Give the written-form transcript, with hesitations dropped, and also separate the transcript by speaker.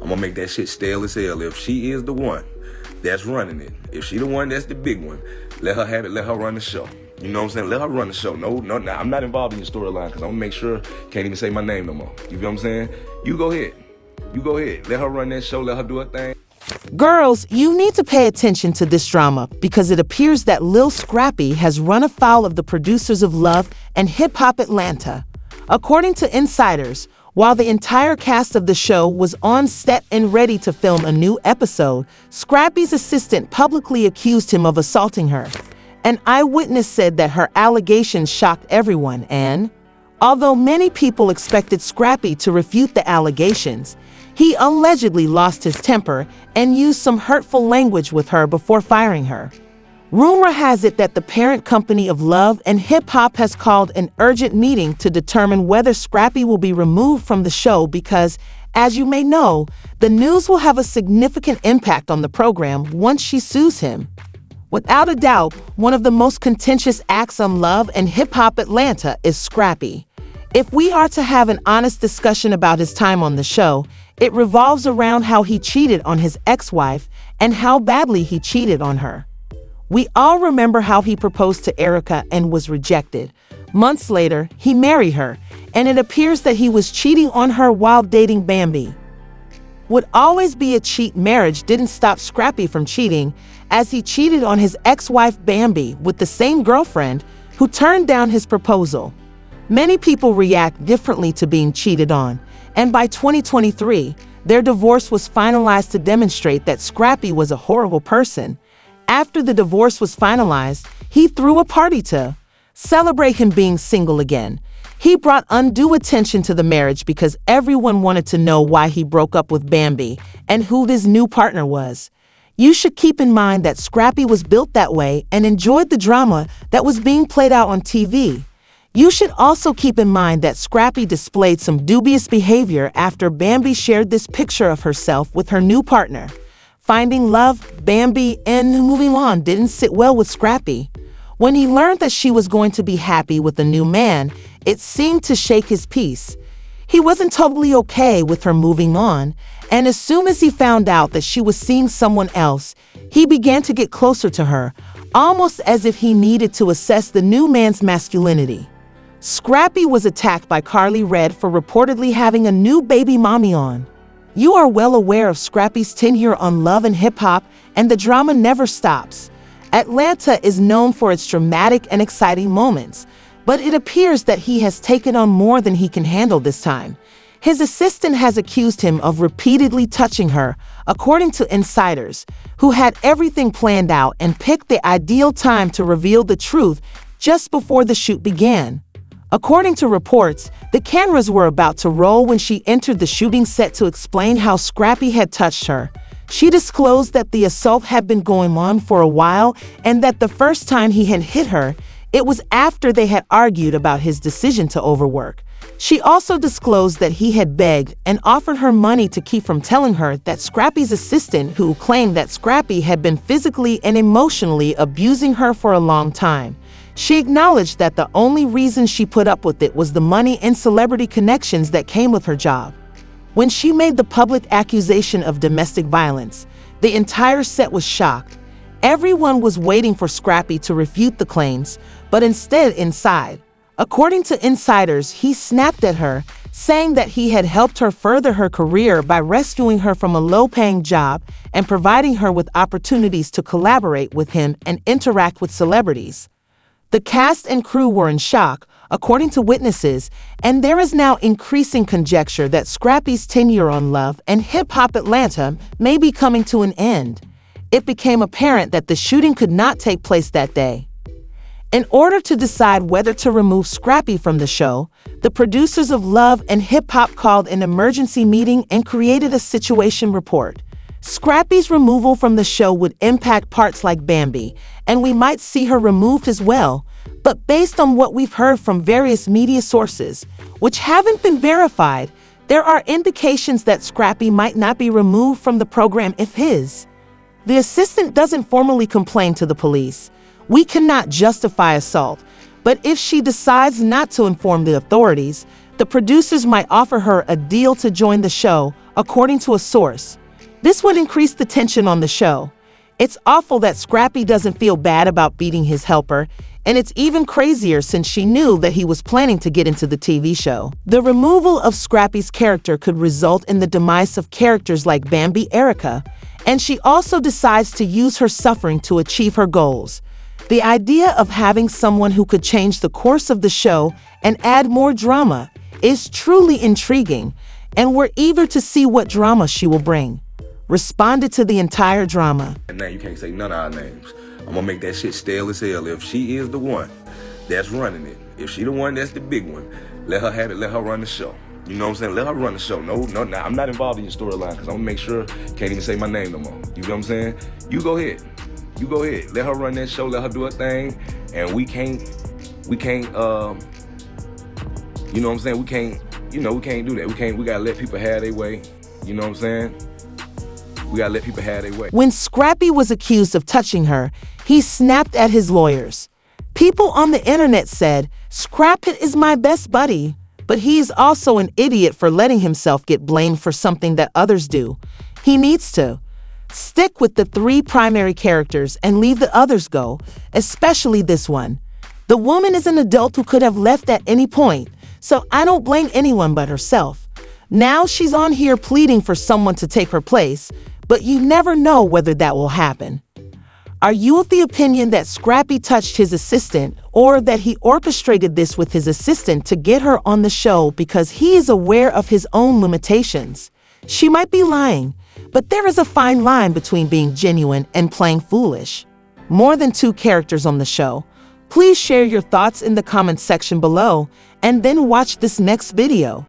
Speaker 1: I'm gonna make that shit stale as hell. If she is the one that's running it, if she the one that's the big one, let her have it, let her run the show. You know what I'm saying? Let her run the show. No, I'm not involved in your storyline because I'm gonna make sure can't even say my name no more. You feel what I'm saying? You go ahead. Let her run that show, let her do her thing.
Speaker 2: Girls, you need to pay attention to this drama because it appears that Lil Scrappy has run afoul of the producers of Love and Hip Hop Atlanta. According to insiders, while the entire cast of the show was on set and ready to film a new episode, Scrappy's assistant publicly accused him of assaulting her. An eyewitness said that her allegations shocked everyone and, although many people expected Scrappy to refute the allegations, he allegedly lost his temper and used some hurtful language with her before firing her. Rumor has it that the parent company of Love and Hip Hop has called an urgent meeting to determine whether Scrappy will be removed from the show because, as you may know, the news will have a significant impact on the program once she sues him. Without a doubt, one of the most contentious acts on Love and Hip Hop Atlanta is Scrappy. If we are to have an honest discussion about his time on the show, it revolves around how he cheated on his ex-wife and how badly he cheated on her. We all remember how he proposed to Erica and was rejected. Months later, he married her, and it appears that he was cheating on her while dating Bambi. Would always be a cheat marriage didn't stop Scrappy from cheating, as he cheated on his ex-wife Bambi with the same girlfriend who turned down his proposal. Many people react differently to being cheated on, and by 2023, their divorce was finalized to demonstrate that Scrappy was a horrible person. After the divorce was finalized, he threw a party to celebrate him being single again. He brought undue attention to the marriage because everyone wanted to know why he broke up with Bambi and who his new partner was. You should keep in mind that Scrappy was built that way and enjoyed the drama that was being played out on TV. You should also keep in mind that Scrappy displayed some dubious behavior after Bambi shared this picture of herself with her new partner. Finding love, Bambi, and moving on didn't sit well with Scrappy. When he learned that she was going to be happy with a new man, it seemed to shake his peace. He wasn't totally okay with her moving on, and as soon as he found out that she was seeing someone else, he began to get closer to her, almost as if he needed to assess the new man's masculinity. Scrappy was attacked by Carly Red for reportedly having a new baby mommy on. You are well aware of Scrappy's tenure on Love and Hip Hop, and the drama never stops. Atlanta is known for its dramatic and exciting moments, but it appears that he has taken on more than he can handle this time. His assistant has accused him of repeatedly touching her, according to insiders, who had everything planned out and picked the ideal time to reveal the truth just before the shoot began. According to reports, the cameras were about to roll when she entered the shooting set to explain how Scrappy had touched her. She disclosed that the assault had been going on for a while and that the first time he had hit her, it was after they had argued about his decision to overwork. She also disclosed that he had begged and offered her money to keep from telling her that Scrappy's assistant, who claimed that Scrappy had been physically and emotionally abusing her for a long time. She acknowledged that the only reason she put up with it was the money and celebrity connections that came with her job. When she made the public accusation of domestic violence, the entire set was shocked. Everyone was waiting for Scrappy to refute the claims, but instead inside. According to insiders, he snapped at her, saying that he had helped her further her career by rescuing her from a low-paying job and providing her with opportunities to collaborate with him and interact with celebrities. The cast and crew were in shock, according to witnesses, and there is now increasing conjecture that Scrappy's tenure on Love and Hip Hop Atlanta may be coming to an end. It became apparent that the shooting could not take place that day. In order to decide whether to remove Scrappy from the show, the producers of Love and Hip Hop called an emergency meeting and created a situation report. Scrappy's removal from the show would impact parts like Bambi, and we might see her removed as well. But based on what we've heard from various media sources, which haven't been verified, there are indications that Scrappy might not be removed from the program if the assistant doesn't formally complain to the police. We cannot justify assault, but if she decides not to inform the authorities, the producers might offer her a deal to join the show, according to a source. This would increase the tension on the show. It's awful that Scrappy doesn't feel bad about beating his helper, and it's even crazier since she knew that he was planning to get into the TV show. The removal of Scrappy's character could result in the demise of characters like Bambi Erica, and she also decides to use her suffering to achieve her goals. The idea of having someone who could change the course of the show and add more drama is truly intriguing, and we're eager to see what drama she will bring. Responded to the entire drama.
Speaker 1: And now you can't say none of our names. I'm gonna make that shit stale as hell. If she is the one that's running it, if she the one that's the big one, let her have it, let her run the show. You know what I'm saying? Let her run the show. No, I'm not involved in your storyline because I'm gonna make sure can't even say my name no more. You know what I'm saying? You go ahead. You go ahead. Let her run that show, let her do her thing, and we can't, you know what I'm saying? We can't do that. We gotta let people have their way. You know what I'm saying? We gotta let people have their way.
Speaker 2: When Scrappy was accused of touching her, he snapped at his lawyers. People on the internet said, "Scrappy is my best buddy," but he's also an idiot for letting himself get blamed for something that others do. He needs to stick with the 3 primary characters and leave the others go, especially this one. The woman is an adult who could have left at any point, so I don't blame anyone but herself. Now she's on here pleading for someone to take her place, but you never know whether that will happen. Are you of the opinion that Scrappy touched his assistant, or that he orchestrated this with his assistant to get her on the show because he is aware of his own limitations? She might be lying, but there is a fine line between being genuine and playing foolish. More than 2 characters on the show. Please share your thoughts in the comments section below, and then watch this next video.